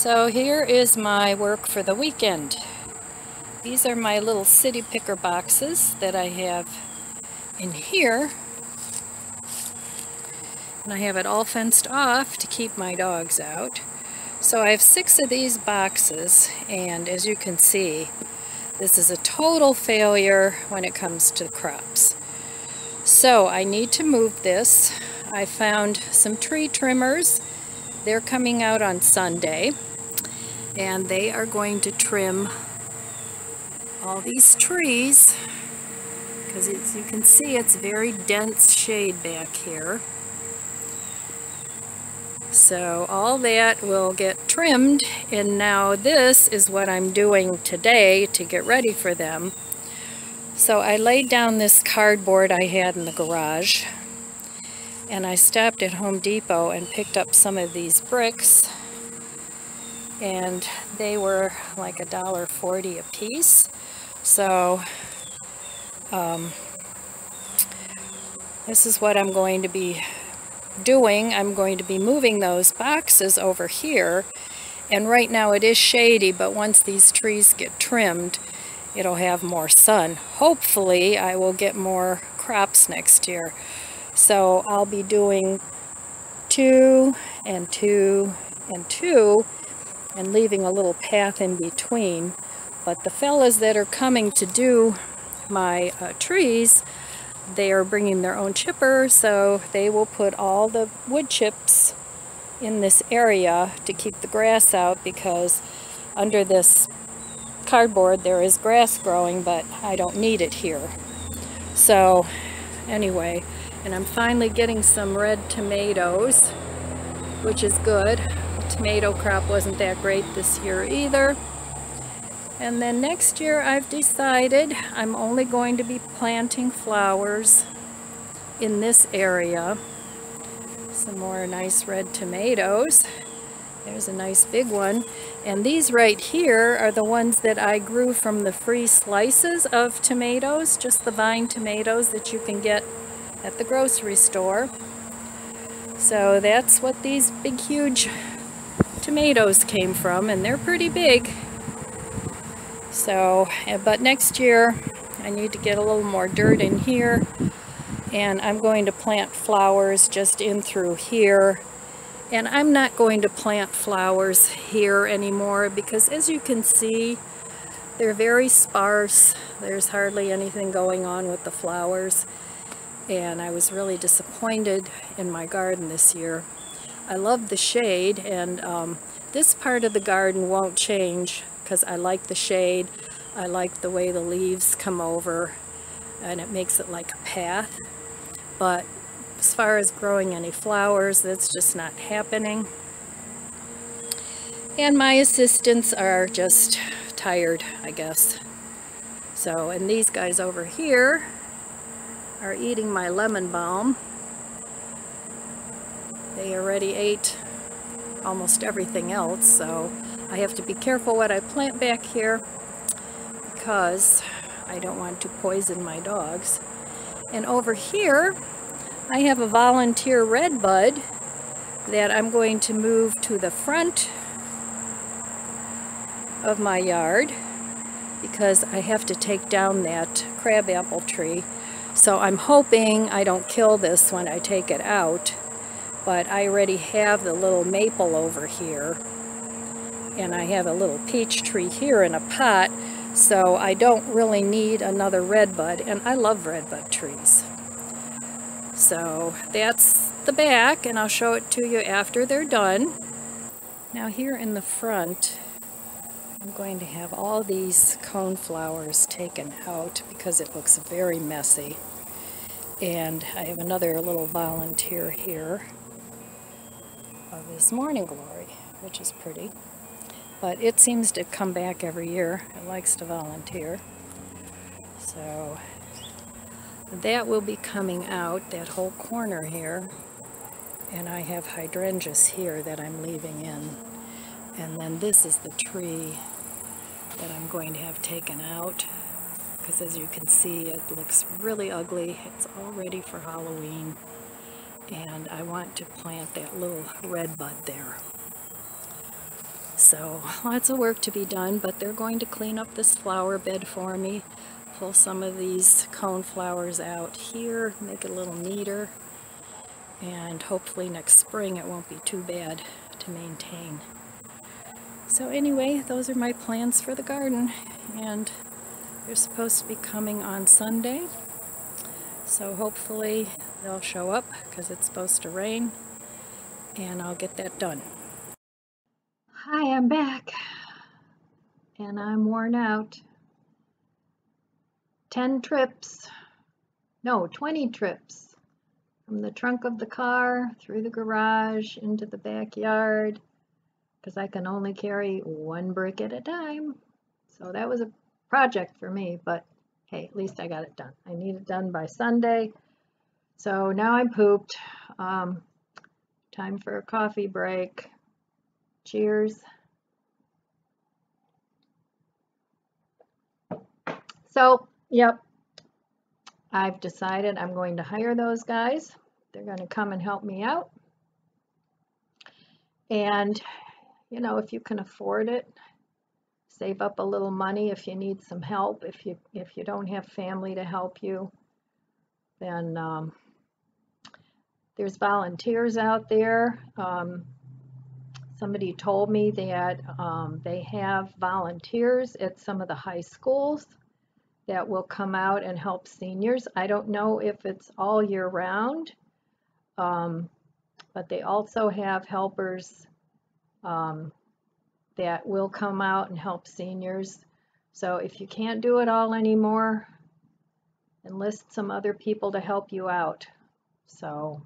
So here is my work for the weekend. These are my little city picker boxes that I have in here. And I have it all fenced off to keep my dogs out. So I have 6 of these boxes, and as you can see, this is a total failure when it comes to crops. So I need to move this. I found some tree trimmers. They're coming out on Sunday, and they are going to trim all these trees, because as you can see, it's very dense shade back here. So all that will get trimmed, and now this is what I'm doing today to get ready for them. So I laid down this cardboard I had in the garage, and I stopped at Home Depot and picked up some of these bricks, and they were like $1.40 a piece. So this is what I'm going to be doing. I'm going to be moving those boxes over here, and right now it is shady, but once these trees get trimmed, it'll have more sun. Hopefully I will get more crops next year. So I'll be doing 2 and 2 and 2 and leaving a little path in between. But the fellas that are coming to do my trees, they are bringing their own chipper, so they will put all the wood chips in this area to keep the grass out, because under this cardboard there is grass growing, but I don't need it here. So anyway, and I'm finally getting some red tomatoes, which is good. The tomato crop wasn't that great this year either. And then next year I've decided I'm only going to be planting flowers in this area. Some more nice red tomatoes. There's a nice big one. And these right here are the ones that I grew from the free slices of tomatoes, just the vine tomatoes that you can get at the grocery store. So that's what these big, huge tomatoes came from, and they're pretty big. So, but next year I need to get a little more dirt in here, and I'm going to plant flowers just in through here. And I'm not going to plant flowers here anymore because, as you can see, they're very sparse. There's hardly anything going on with the flowers, and I was really disappointed in my garden this year. I love the shade, and this part of the garden won't change because I like the shade. I like the way the leaves come over, and it makes it like a path. But as far as growing any flowers, that's just not happening. And my assistants are just tired, I guess. So, and these guys over here are eating my lemon balm. They already ate almost everything else, so I have to be careful what I plant back here because I don't want to poison my dogs. And over here I have a volunteer redbud that I'm going to move to the front of my yard because I have to take down that crabapple tree. So I'm hoping I don't kill this when I take it out, but I already have the little maple over here, and I have a little peach tree here in a pot, so I don't really need another redbud, and I love redbud trees. So that's the back, and I'll show it to you after they're done. Now here in the front, I'm going to have all these coneflowers taken out because it looks very messy. And I have another little volunteer here of this morning glory, which is pretty. But it seems to come back every year. It likes to volunteer. So that will be coming out, that whole corner here. And I have hydrangeas here that I'm leaving in. And then this is the tree that I'm going to have taken out, because as you can see, it looks really ugly. It's all ready for Halloween. And I want to plant that little red bud there. So lots of work to be done, but they're going to clean up this flower bed for me, pull some of these cone flowers out here, make it a little neater, and hopefully next spring it won't be too bad to maintain. So anyway, those are my plans for the garden, and they're supposed to be coming on Sunday, so hopefully they'll show up because it's supposed to rain, and I'll get that done. Hi, I'm back, and I'm worn out. 20 trips from the trunk of the car through the garage into the backyard, because I can only carry one brick at a time. So that was a project for me, but hey, at least I got it done. I need it done by Sunday. So now I'm pooped. Time for a coffee break. Cheers. So, yep, I've decided I'm going to hire those guys. They're going to come and help me out. And, you know, if you can afford it, save up a little money if you need some help. If you don't have family to help you, then there's volunteers out there. Somebody told me that they have volunteers at some of the high schools that will come out and help seniors. I don't know if it's all year round, but they also have helpers that will come out and help seniors. So if you can't do it all anymore, enlist some other people to help you out. So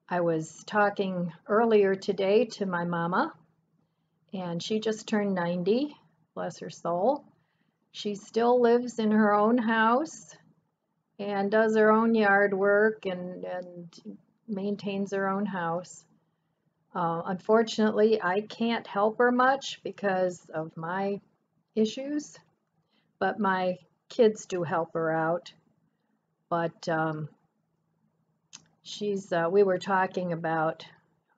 I was talking earlier today to my mama, and she just turned 90, bless her soul. She still lives in her own house and does her own yard work and maintains her own house. Unfortunately, I can't help her much because of my issues, but my kids do help her out. But we were talking about,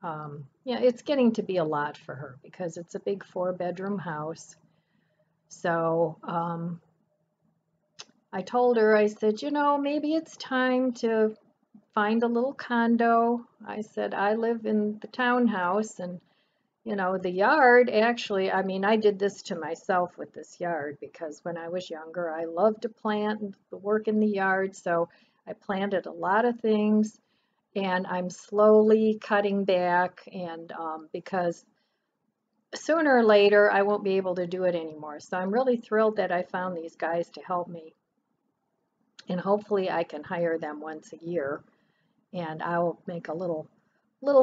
yeah, it's getting to be a lot for her because it's a big 4-bedroom house. So I told her, I said, you know, maybe it's time to find a little condo. I said, I live in the townhouse, and you know, the yard, actually, I mean, I did this to myself with this yard because when I was younger, I loved to plant and work in the yard. So I planted a lot of things, and I'm slowly cutting back, and because sooner or later I won't be able to do it anymore. So I'm really thrilled that I found these guys to help me, and hopefully I can hire them once a year, and I'll make a little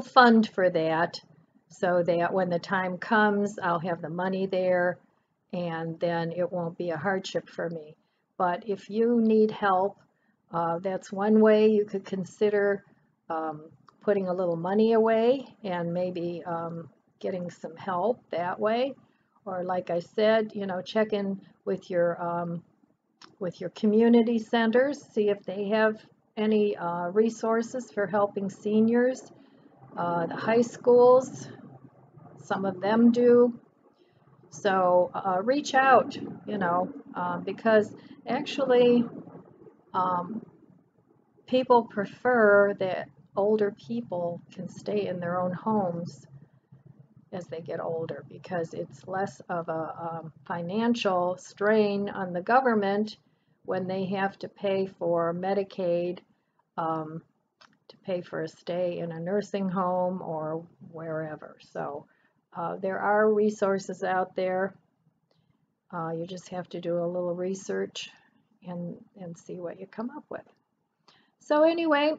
fund for that, so that when the time comes, I'll have the money there, and then it won't be a hardship for me. But if you need help, that's one way you could consider putting a little money away and maybe getting some help that way. Or like I said, you know, check in with your community centers, see if they have any resources for helping seniors. The high schools, some of them do. So reach out, you know, because actually people prefer that older people can stay in their own homes as they get older, because it's less of a financial strain on the government when they have to pay for Medicaid, to pay for a stay in a nursing home or wherever. So there are resources out there. You just have to do a little research and see what you come up with. So anyway,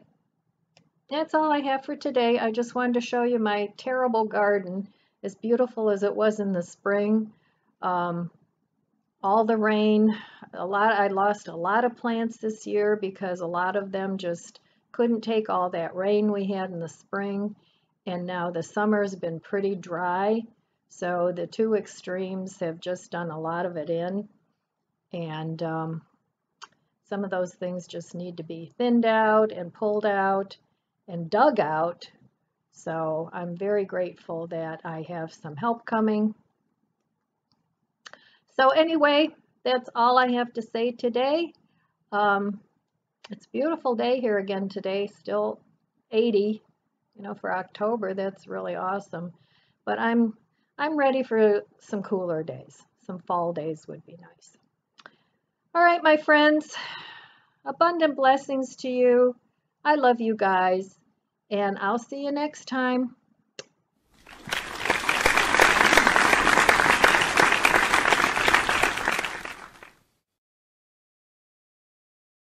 that's all I have for today. I just wanted to show you my terrible garden, as beautiful as it was in the spring. All the rain, I lost a lot of plants this year because a lot of them just couldn't take all that rain we had in the spring. And now the summer's been pretty dry. So the two extremes have just done a lot of it in. And some of those things just need to be thinned out and pulled out and dug out So I'm very grateful that I have some help coming. So anyway, that's all I have to say today. It's a beautiful day here again today, still 80, for October. That's really awesome. But I'm ready for some cooler days. Some fall days would be nice. All right, my friends, abundant blessings to you. I love you guys, and I'll see you next time.